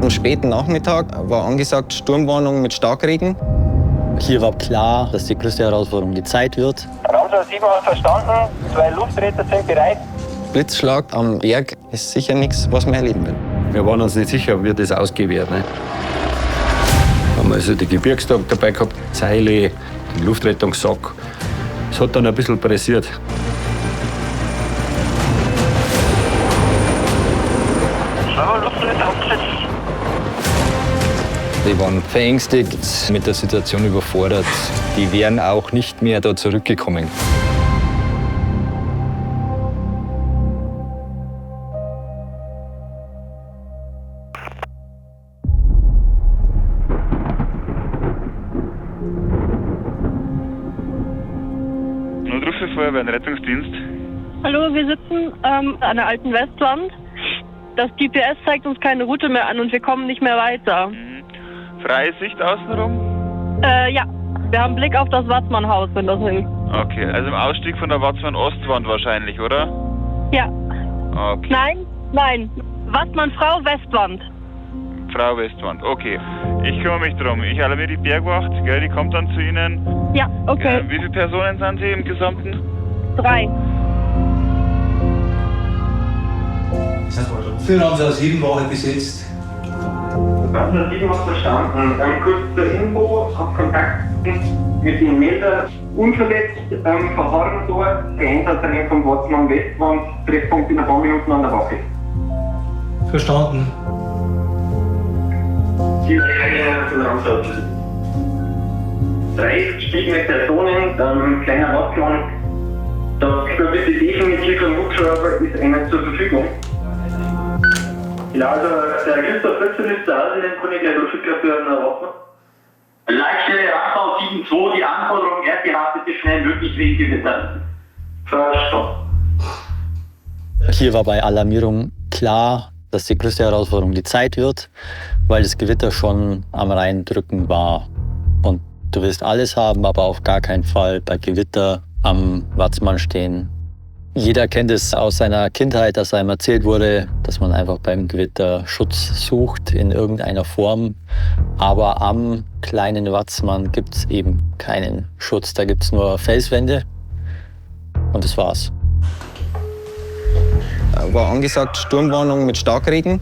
Am späten Nachmittag war angesagt Sturmwarnung mit Starkregen. Hier war klar, dass die größte Herausforderung die Zeit wird. Ramsau 7 hat verstanden, 2 Luftretter sind bereit. Blitzschlag am Berg ist sicher nichts, was man erleben will. Wir waren uns nicht sicher, wie das ausgehen wird. Ne? Haben wir also die Gebirgstag dabei gehabt, Seile, den Luftrettungssack. Es hat dann ein bisschen pressiert. Die waren verängstigt, mit der Situation überfordert. Die wären auch nicht mehr da zurückgekommen. Notruf für Feuerwehr und Rettungsdienst. Hallo, wir sitzen an der alten Westwand. Das GPS zeigt uns keine Route mehr an und wir kommen nicht mehr weiter. Freie Sicht außenrum? Ja, wir haben Blick auf das Watzmann-Haus, wenn das hilft. Okay, also im Ausstieg von der Watzmann-Ostwand wahrscheinlich, oder? Ja. Okay. Nein. Watzmann-Frau Westwand. Frau Westwand, okay. Ich kümmere mich drum. Ich alarmiere die Bergwacht, gell, die kommt dann zu Ihnen. Ja, okay. Wie viele Personen sind Sie im Gesamten? 3. Für Ramsau 7 Wache besetzt. Ramsau 7 hat verstanden. Kurz zur Info, hab Kontakt mit den Meldern. Unverletzt verharren dort. Der Einsatzrennen vom Watzmann Westwand. Treffpunkt in ein paar Minuten an der Wache. Verstanden. Die Teilnehmer von Ramsau 7. 3 gestiegene Personen, kleiner Watzmann. Da bitte definitiv ein Hubschrauber ist einer zur Verfügung. Ja, also der Christoph Fritzen ist zu Hause, den kann ich gleich durchschicken für einen Waffen. Leitstelle Ramsau 7-2, die Anforderung RTH bitte schnell möglich wegen Gewitter. Verstanden. Hier war bei Alarmierung klar, dass die größte Herausforderung die Zeit wird, weil das Gewitter schon am Reindrücken war. Und du willst alles haben, aber auf gar keinen Fall bei Gewitter am Watzmann stehen. Jeder kennt es aus seiner Kindheit, dass einem erzählt wurde, dass man einfach beim Gewitter Schutz sucht in irgendeiner Form. Aber am kleinen Watzmann gibt es eben keinen Schutz. Da gibt es nur Felswände und das war's. War angesagt Sturmwarnung mit Starkregen.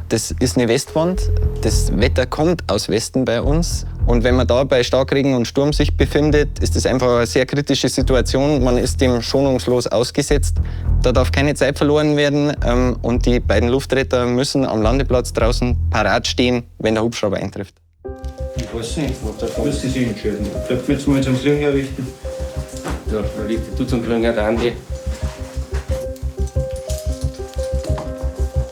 Das ist eine Westwand. Das Wetter kommt aus Westen bei uns. Und wenn man da bei Starkregen und Sturm sich befindet, ist das einfach eine sehr kritische Situation. Man ist dem schonungslos ausgesetzt. Da darf keine Zeit verloren werden. Und die beiden Luftretter müssen am Landeplatz draußen parat stehen, wenn der Hubschrauber eintrifft. Ich weiß nicht, da müssen Sie entscheiden. Bleibt mir jetzt mal zum Fliegen errichten. Ja, da liegt du zum Fliegen, der Andi.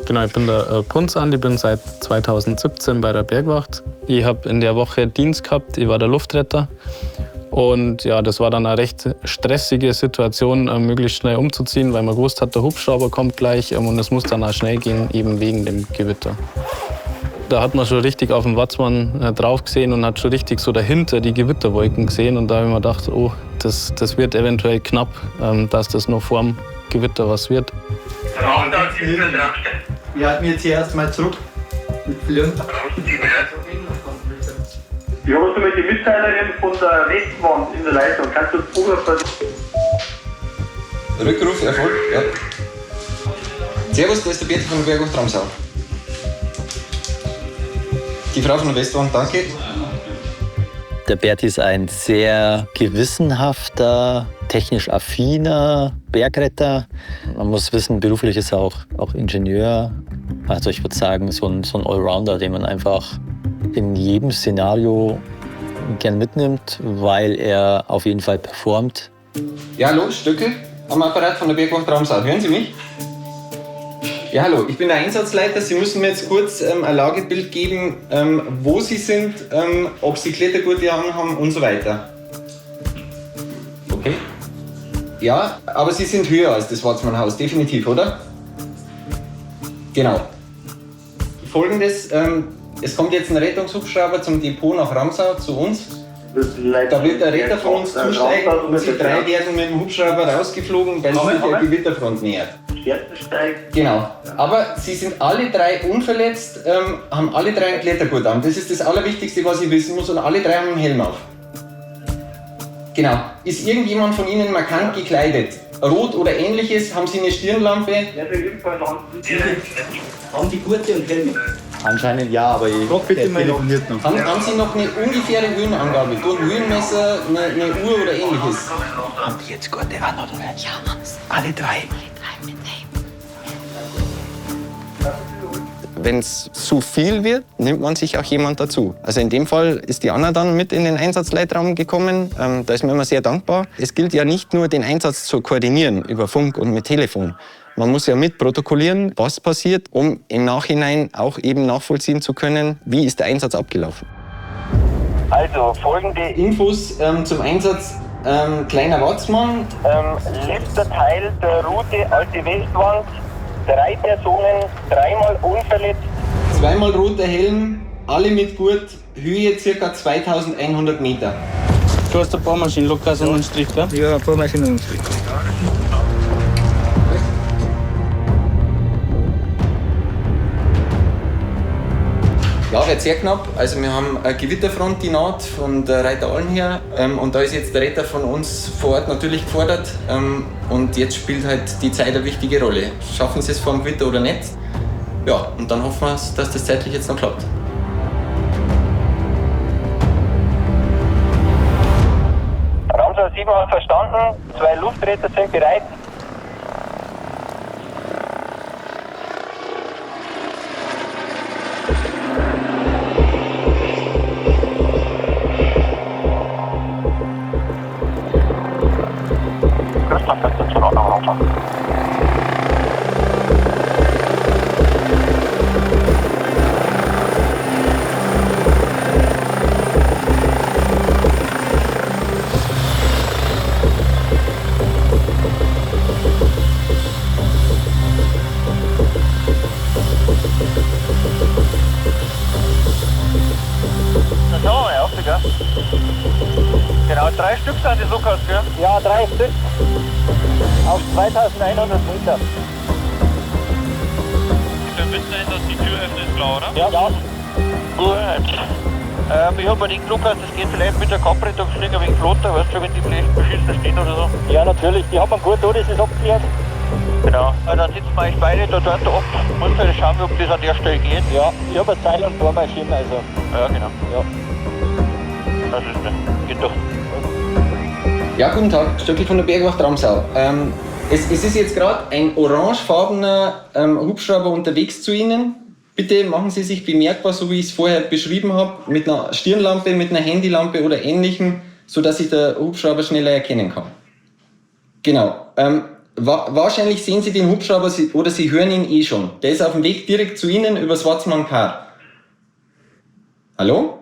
Genau, ich bin der Punz Andi, bin seit 2017 bei der Bergwacht. Ich habe in der Woche Dienst gehabt, ich war der Luftretter. Und ja, das war dann eine recht stressige Situation, möglichst schnell umzuziehen, weil man gewusst hat, der Hubschrauber kommt gleich und es muss dann auch schnell gehen, eben wegen dem Gewitter. Da hat man schon richtig auf den Watzmann drauf gesehen und hat schon richtig so dahinter die Gewitterwolken gesehen. Und da habe ich mir gedacht, oh, das wird eventuell knapp, dass das noch vorm Gewitter was wird. Wir halten jetzt hier erstmal zurück mit Fliegen. Wir haben mit die Mitteilerin von der Westwand in der Leitung. Kannst du das Programm Rückruf erfolgt, ja. Servus, da ist der Berti von der Bergwacht Ramsau. Die Frau von der Westwand, danke. Der Berti ist ein sehr gewissenhafter, technisch affiner Bergretter. Man muss wissen, beruflich ist er auch Ingenieur. Also ich würde sagen, so ein Allrounder, den man einfach in jedem Szenario gern mitnimmt, weil er auf jeden Fall performt. Ja, hallo, Stöckel am Apparat von der Bergwacht Ramsau. Hören Sie mich? Ja, hallo, ich bin der Einsatzleiter. Sie müssen mir jetzt kurz ein Lagebild geben, wo Sie sind, ob Sie Klettergurte anhaben und so weiter. Okay. Ja, aber Sie sind höher als das Watzmann-Haus, definitiv, oder? Genau. Folgendes, es kommt jetzt ein Rettungshubschrauber zum Depot nach Ramsau zu uns. Da wird der Retter von uns zusteigen und Sie 3 werden mit dem Hubschrauber rausgeflogen, weil sich der Gewitterfront nähert. ersten steigt. Genau. Aber sie sind alle drei unverletzt, haben alle drei einen Klettergurt an. Das ist das Allerwichtigste, was ich wissen muss. Und alle drei haben einen Helm auf. Genau. Ist irgendjemand von Ihnen markant gekleidet? Rot oder ähnliches? Haben Sie eine Stirnlampe? Ja, für jeden Fall Haben die Gurte und Helme? Anscheinend ja, aber ich telefoniert noch. Haben Sie noch eine ungefähre Höhenangabe? Durch ein Höhenmesser, eine Uhr oder ähnliches? Haben die jetzt Gurte an oder nicht? Ja, alle drei. Wenn es zu viel wird, nimmt man sich auch jemand dazu. Also in dem Fall ist die Anna dann mit in den Einsatzleitraum gekommen. Da ist mir immer sehr dankbar. Es gilt ja nicht nur, den Einsatz zu koordinieren über Funk und mit Telefon. Man muss ja mitprotokollieren, was passiert, um im Nachhinein auch eben nachvollziehen zu können, wie ist der Einsatz abgelaufen. Also, folgende Infos zum Einsatz Kleiner Watzmann. letzter Teil der Route Alte Westwand. 3 Personen, 3-mal unverletzt. 2-mal roter Helm, alle mit Gurt, Höhe ca. 2100 Meter. Du hast ein paar Maschinen, Lukas, und einen Strich, gell? Ja, ein paar Maschinen und Strich. Ja, wird sehr knapp. Also wir haben eine Gewitterfront, die naht von der Reiter Allen her. Und da ist jetzt der Retter von uns vor Ort natürlich gefordert. Und jetzt spielt halt die Zeit eine wichtige Rolle. Schaffen sie es vor dem Gewitter oder nicht? Ja, und dann hoffen wir, dass das zeitlich jetzt noch klappt. Ramsau 7 hat verstanden. 2 Luftretter sind bereit. Genau, 3 Stück sind die Lukas, gell? Ja, 3 Stück. Auf 2100 Meter. Der Winter ist, dass die Tür öffnet, klar, oder? Ja, ja. Gut. Ich habe überlegt, Lukas, das geht vielleicht mit der Kampfrettungsflieger wegen flotter, weißt du, wenn die vielleicht beschissen stehen oder so. Ja, natürlich, die haben wir gut da, das ist abgeklärt. Genau. Dann sitzen wir euch beide da dort ab. Muss halt schauen, ob das an der Stelle geht. Ja, ich habe eine Seil- und Bohrmaschine, also. Ja, genau. Ja. Das ist das. Geht doch. Ja, guten Tag, Stöckl von der Bergwacht Ramsau. Es ist jetzt gerade ein orangefarbener Hubschrauber unterwegs zu Ihnen. Bitte machen Sie sich bemerkbar, so wie ich es vorher beschrieben habe, mit einer Stirnlampe, mit einer Handylampe oder ähnlichem, sodass sich der Hubschrauber schneller erkennen kann. Genau. Wahrscheinlich sehen Sie den Hubschrauber oder Sie hören ihn eh schon. Der ist auf dem Weg direkt zu Ihnen über das Watzmann-Kar. Hallo?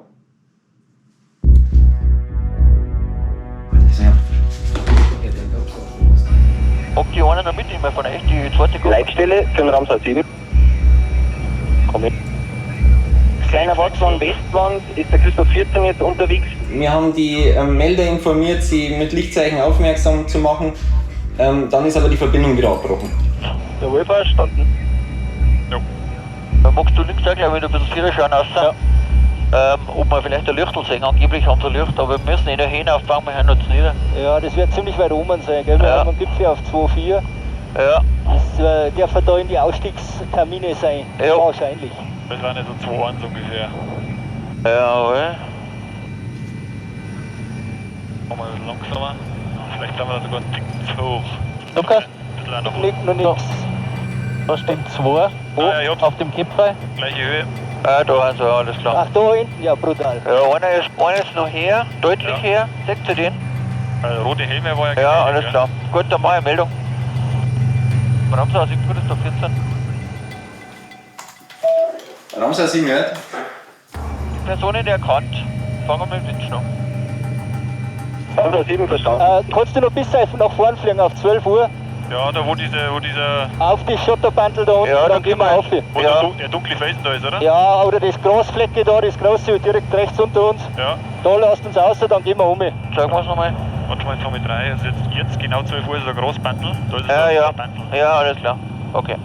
Ob die einen noch mitnehmen von euch, die zweite Gruppe? Leitstelle für den Ramsau 7. Komm mit. Kleiner Watzmann Westwand, ist der Christoph 14 jetzt unterwegs? Wir haben die Melder informiert, sie mit Lichtzeichen aufmerksam zu machen. Dann ist aber die Verbindung wieder abgebrochen. Jawohl, verstanden. Ja. Magst du links auch gleich wieder ein bisschen Vierer schauen aus? Ja. Ob wir vielleicht ein Lichtel sehen, angeblich haben sie ein Licht, aber wir müssen in der Hähne aufbauen, wir hören uns nieder. Ja, das wird ziemlich weit oben sein, gell? Wir haben einen Gipfel auf 2,4. Ja. Das dürfen da in die Ausstiegskabine sein, ja. Wahrscheinlich. Das waren ja so 2,1 ungefähr. Jawohl. Machen wir ein bisschen langsamer. Vielleicht haben wir da sogar einen Tick zu hoch. Lukas, liegt noch nichts. Da steht 2 auf dem Gipfel. Gleiche Höhe. Ah, da also, alles klar. Ach, da hinten, ja, brutal. Ja, einer ist noch her, deutlich her. Seht ihr den? Rote Helme war ja. Ja, alles klar. Gut, dann mache ich Meldung. Ramsau 7, ist da 14. Ramsau 7, ja? Die Person nicht erkannt. Fangen wir mit dem Windschlag. Ramsau 7 verstanden. Kannst du noch bis nach vorn fliegen, auf 12 Uhr? Ja, da wo dieser... Auf die Schotterbandel da unten, ja, dann gehen wir rauf. Wo der dunkle Felsen da ist, oder? Ja, oder das Grasflecke da, das große direkt rechts unter uns. Ja. Da lasst uns raus, dann gehen wir um. Sagen wir es nochmal. Warte mal, jetzt haben wir 3. Also jetzt genau 12 Uhr ist ein Großbandel. Da ist ja. Bandel. Ja, alles klar. Okay,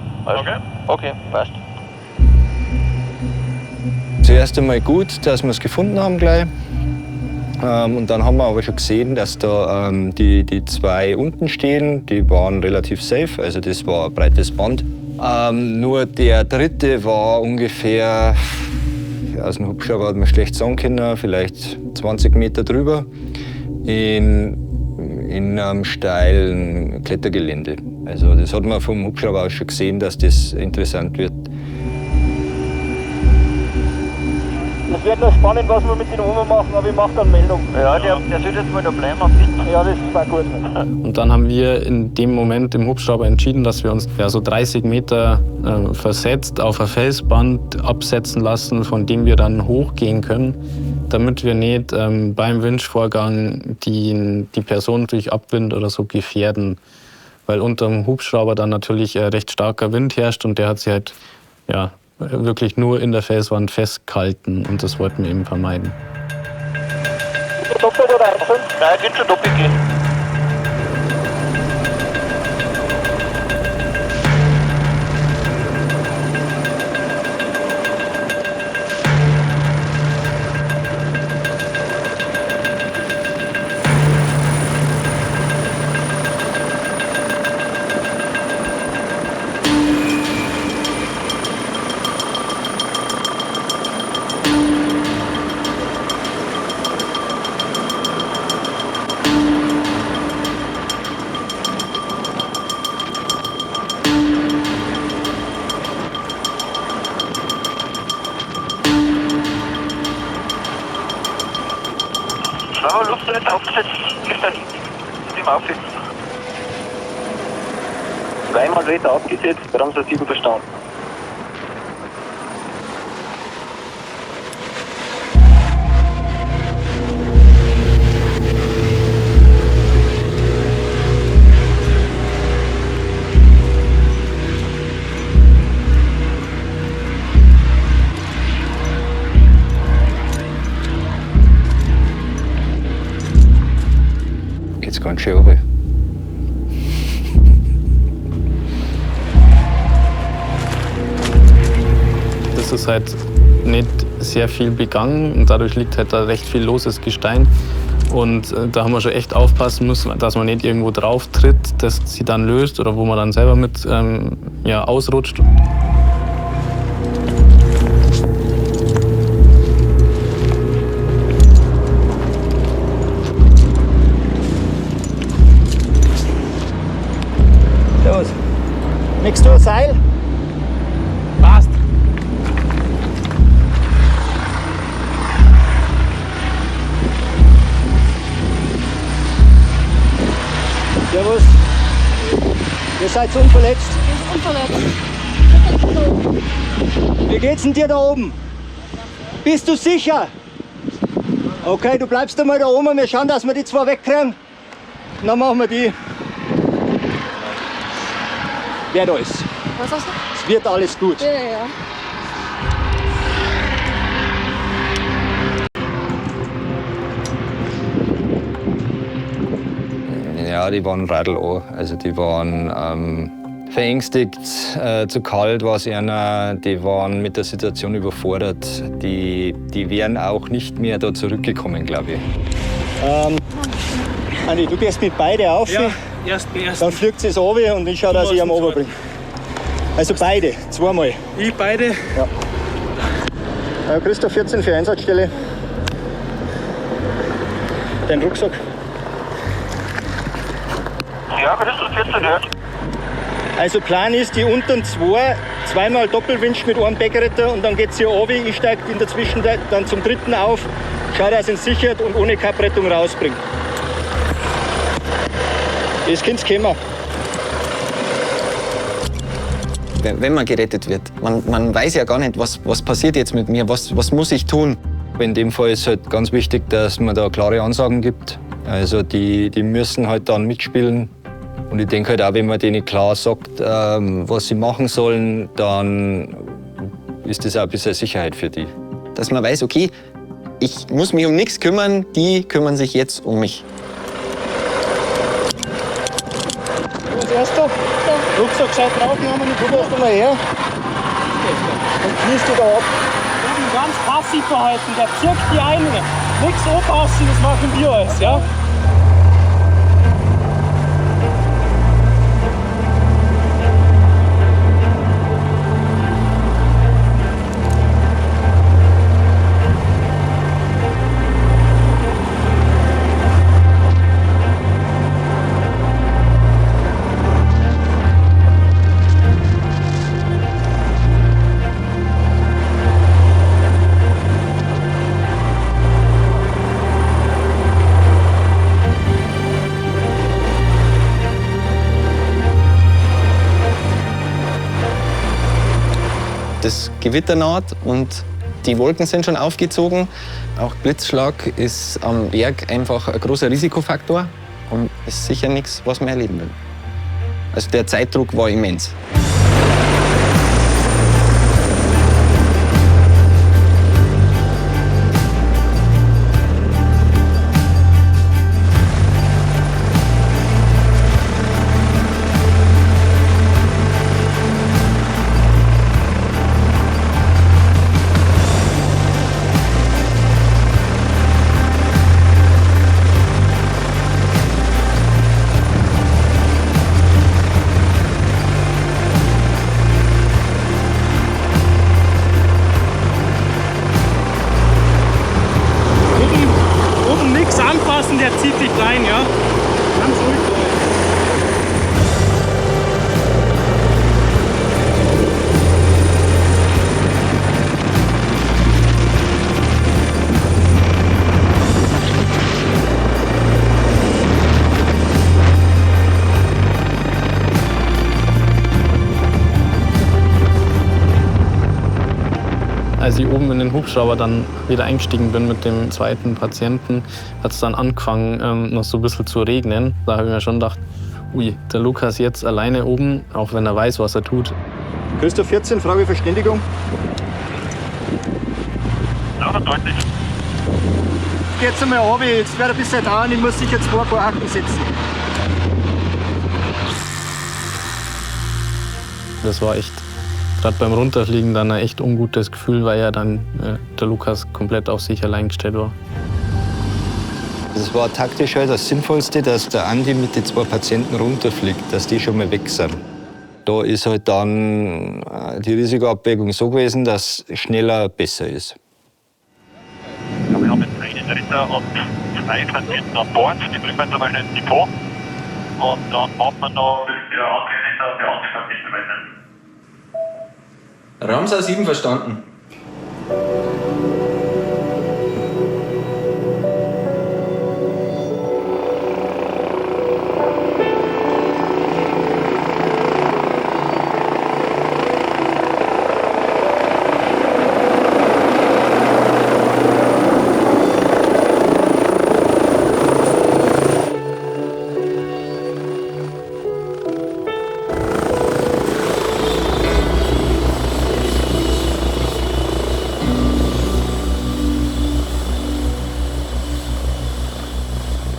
okay, passt. Zuerst einmal gut, dass wir es gefunden haben gleich. Und dann haben wir aber schon gesehen, dass da die zwei unten stehen, die waren relativ safe, also das war ein breites Band. Nur der dritte war ungefähr, aus dem Hubschrauber hat man schlecht sagen können, vielleicht 20 Meter drüber in einem steilen Klettergelände. Also das hat man vom Hubschrauber aus schon gesehen, dass das interessant wird. Es wird noch spannend, was wir mit den Oma machen, aber ich mache dann Meldung. Ja, der soll jetzt mal da bleiben auf Wissen. Ja, das war gut. Und dann haben wir in dem Moment im Hubschrauber entschieden, dass wir uns so 30 Meter versetzt auf ein Felsband absetzen lassen, von dem wir dann hochgehen können, damit wir nicht beim Winchvorgang die Person durch Abwind oder so gefährden. Weil unter dem Hubschrauber dann natürlich recht starker Wind herrscht und der hat sich halt wirklich nur in der Felswand festgehalten und das wollten wir eben vermeiden. Doppelt oder einzeln? Nein, wird schon doppelt gehen. Schlauer Luftseite aufgesetzt, gestellt, mit dem aufsetzen. Zweimal Wetter aufgesetzt, Bremser 7 verstanden. Geht's ganz schön runter. Das ist halt nicht sehr viel begangen und dadurch liegt halt da recht viel loses Gestein. Und da haben wir schon echt aufpassen müssen, dass man nicht irgendwo drauf tritt, das sie dann löst oder wo man dann selber mit ausrutscht. Servus. Nix du ein Seil? Passt. Servus. Ihr seid unverletzt? Unverletzt. Wie geht's denn dir da oben? Bist du sicher? Okay, du bleibst einmal da oben. Wir schauen, dass wir die zwei wegkriegen. Und dann machen wir die. Wird alles. Was hast du? Es wird alles gut. Ja, ja. Ja, die waren radel. Also die waren verängstigt, zu kalt war es ihnen, die waren mit der Situation überfordert. Die wären auch nicht mehr da zurückgekommen, glaube ich. Andi, du gehst mit beide auf. Ja, erst. Dann fliegt sie es runter und ich schaue, dass ich am Ober bringe. Also beide, zweimal. Ich beide? Ja. Christoph 14 für Einsatzstelle. Dein Rucksack. Ja, Christoph 14 gehört. Also Plan ist, die unteren zweimal Doppelwinch mit einem Backretter und dann geht es hier runter. Ich steige in der Zwischenzeit dann zum dritten auf, schaue, dass ihn sichert und ohne Kapprettung rausbringt. Das kann's kommen. Wenn man gerettet wird, man weiß ja gar nicht, was passiert jetzt mit mir, was muss ich tun. In dem Fall ist halt ganz wichtig, dass man da klare Ansagen gibt. Also die müssen halt dann mitspielen. Und ich denke halt auch, wenn man denen klar sagt, was sie machen sollen, dann ist das auch ein bisschen Sicherheit für die. Dass man weiß, okay, ich muss mich um nichts kümmern, die kümmern sich jetzt um mich. Was hast du? Rucksack gescheit draufnehmen, du gehst mal her. Und kniest du da ab. Oben ganz passiv verhalten, der zirkt die ein. Nichts anpassen, das machen wir alles, ja? Das Gewitter naht und die Wolken sind schon aufgezogen. Auch Blitzschlag ist am Berg einfach ein großer Risikofaktor und ist sicher nichts, was man erleben will. Also der Zeitdruck war immens. Oben nichts anfassen, der zieht sich rein, ja? Ganz ruhig bleiben. Als ich oben in den Hubschrauber dann wieder eingestiegen bin mit dem zweiten Patienten, hat es dann angefangen, noch so ein bisschen zu regnen. Da habe ich mir schon gedacht, ui, der Lukas jetzt alleine oben, auch wenn er weiß, was er tut. Christoph 14, Frage Verständigung. Ja, deutlich. Jetzt einmal runter, jetzt wird ein bisschen dauern, ich muss sicher 2 paar Akten setzen. Das war echt, gerade beim Runterfliegen, dann ein echt ungutes Gefühl, weil ja dann der Lukas komplett auf sich allein gestellt war. Das war taktisch halt das Sinnvollste, dass der Andi mit den 2 Patienten runterfliegt, dass die schon mal weg sind. Da ist halt dann die Risikoabwägung so gewesen, dass schneller besser ist. Ja, wir haben jetzt einen Ritter und 2 Patienten an Bord, die bringen wir mal ins Depot. Und dann machen wir noch der andere Ritter der Anstalt weiter. Ramsau 7 verstanden.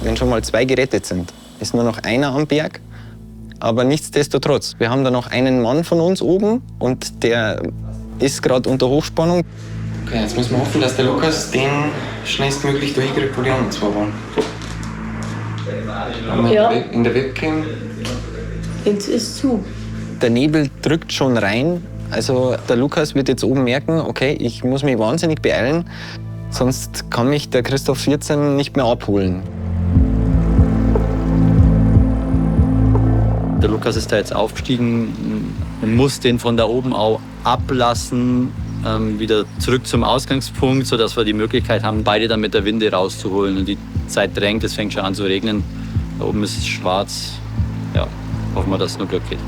Wenn schon mal 2 gerettet sind, ist nur noch einer am Berg. Aber nichtsdestotrotz, wir haben da noch einen Mann von uns oben und der ist gerade unter Hochspannung. Okay, jetzt müssen wir hoffen, dass der Lukas den schnellstmöglich durchkriegt, wo die anderen 2 waren. Ja. In der Webcam. Jetzt ist zu. Der Nebel drückt schon rein. Also der Lukas wird jetzt oben merken, okay, ich muss mich wahnsinnig beeilen, sonst kann mich der Christoph 14 nicht mehr abholen. Der Lukas ist da jetzt aufgestiegen und muss den von da oben auch ablassen, wieder zurück zum Ausgangspunkt, sodass wir die Möglichkeit haben, beide dann mit der Winde rauszuholen. Und die Zeit drängt, es fängt schon an zu regnen. Da oben ist es schwarz. Ja, hoffen wir, dass es nur Glück geht.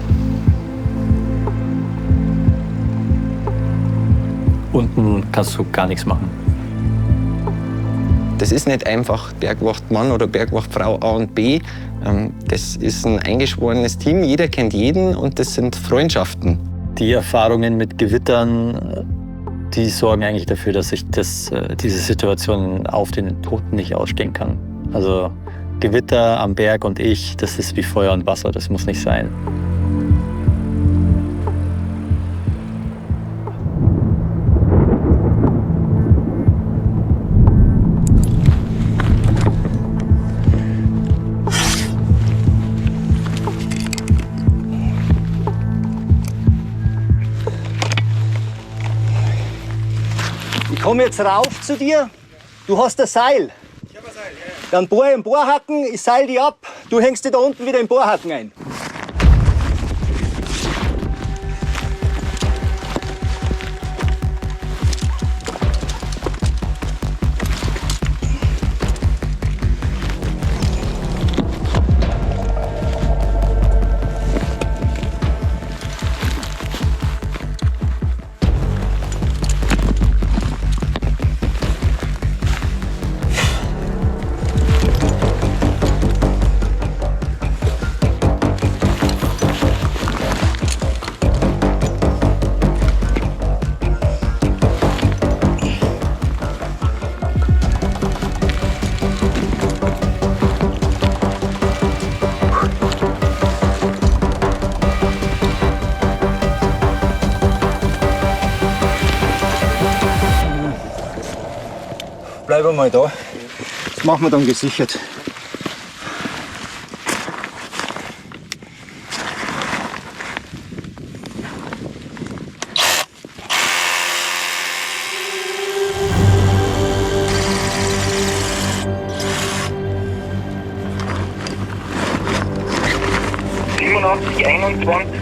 Unten kannst du gar nichts machen. Das ist nicht einfach Bergwachtmann oder Bergwachtfrau A und B. Das ist ein eingeschworenes Team, jeder kennt jeden und das sind Freundschaften. Die Erfahrungen mit Gewittern, die sorgen eigentlich dafür, dass ich diese Situation auf den Toten nicht ausstehen kann. Also Gewitter am Berg und ich, das ist wie Feuer und Wasser, das muss nicht sein. Ich komme jetzt rauf zu dir. Du hast ein Seil. Ich habe ein Seil, ja. Dann bohr ich im Bohrhaken, ich seil die ab. Du hängst die da unten wieder im Bohrhaken ein. Bleiben wir mal da. Das machen wir dann gesichert.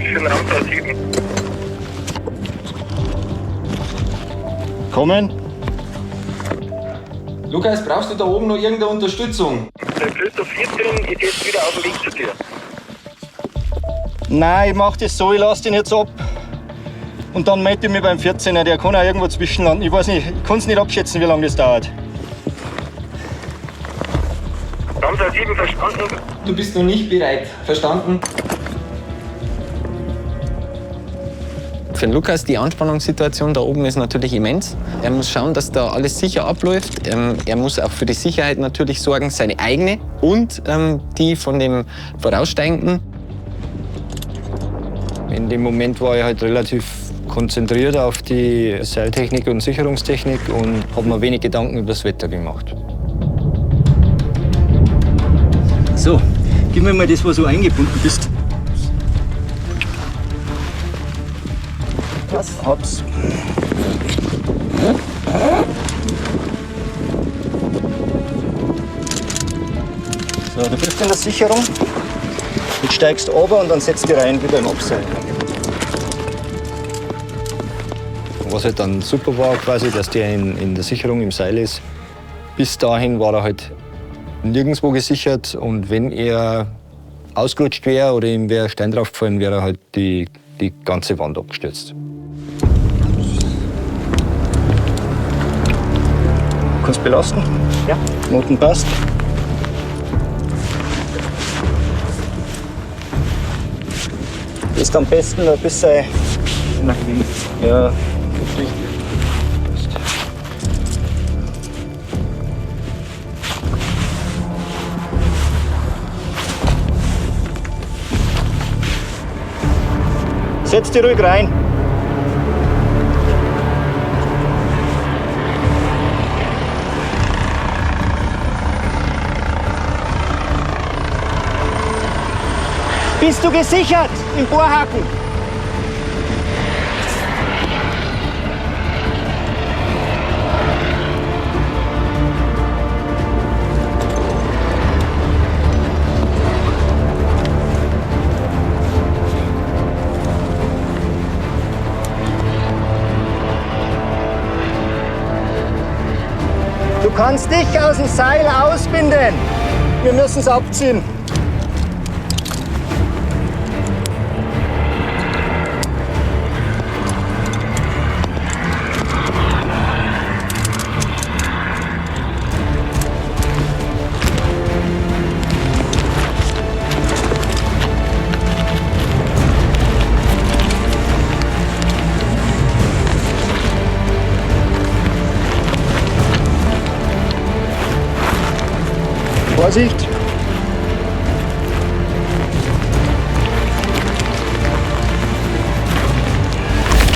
für den Ramsau 7. Kommen. Lukas, brauchst du da oben noch irgendeine Unterstützung? Der Christoph 14 ist jetzt wieder auf dem Weg zu dir. Nein, ich mach das so, ich lasse den jetzt ab. Und dann melde ich mich beim 14er, der kann auch irgendwo zwischenlanden. Ich weiß nicht, ich kann es nicht abschätzen, wie lange das dauert. Ramsau 7 verstanden. Du bist noch nicht bereit. Verstanden? Für den Lukas, die Anspannungssituation da oben ist natürlich immens. Er muss schauen, dass da alles sicher abläuft. Er muss auch für die Sicherheit natürlich sorgen, seine eigene und die von dem Voraussteigenden. In dem Moment war ich halt relativ konzentriert auf die Seiltechnik und Sicherungstechnik und habe mir wenig Gedanken über das Wetter gemacht. So, gib mir mal das, wo du eingebunden bist. Das hab's. So, du bist in der Sicherung. Jetzt steigst du runter und dann setzt du rein wie beim Abseilen. Was halt dann super war, quasi, dass der in der Sicherung im Seil ist. Bis dahin war er halt nirgendwo gesichert und wenn er ausgerutscht wäre oder ihm wäre ein Stein draufgefallen, wäre halt die ganze Wand abgestürzt. Du kannst belasten? Ja. Noten passt. Ist am besten ein bisschen nach links. Ja. Setz dich ruhig rein. Bist du gesichert im Bohrhaken? Du kannst dich aus dem Seil ausbinden. Wir müssen es abziehen. Vorsicht!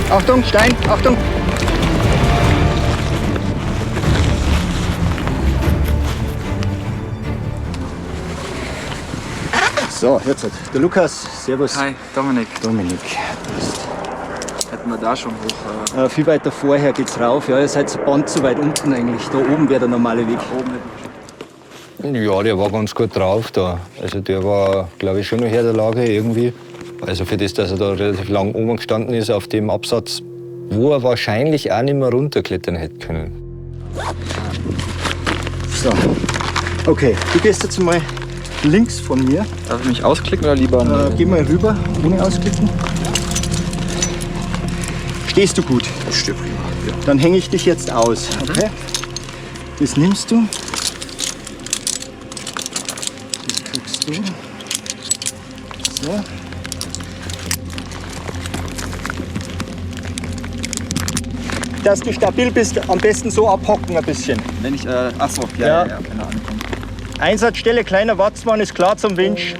Achtung, Stein, Achtung! So, jetzt. Der Lukas, servus. Hi, Dominik. Dominik. wir da schon hoch? Viel weiter vorher geht's rauf. Ja, ihr seid Band zu weit unten eigentlich. Da oben wäre der normale Weg. Ja, der war ganz gut drauf da. Also der war, glaube ich, schon noch Herr der Lage irgendwie. Also für das, dass er da relativ lang oben gestanden ist auf dem Absatz, wo er wahrscheinlich auch nicht mehr runterklettern hätte können. So, okay, du gehst jetzt mal links von mir. Darf ich mich ausklicken oder lieber? Geh mal rüber, ohne ausklicken. Stehst du gut? Ich stehe prima. Ja. Dann hänge ich dich jetzt aus, okay? Das nimmst du. Das kriegst du. So. Dass du stabil bist, am besten so abhocken ein bisschen. Wenn ich, achso, ja, keine Ahnung. Einsatzstelle, kleiner Watzmann, ist klar zum Winch.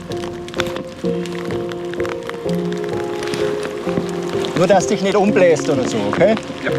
Nur, dass dich nicht umbläst oder so, okay? Ja.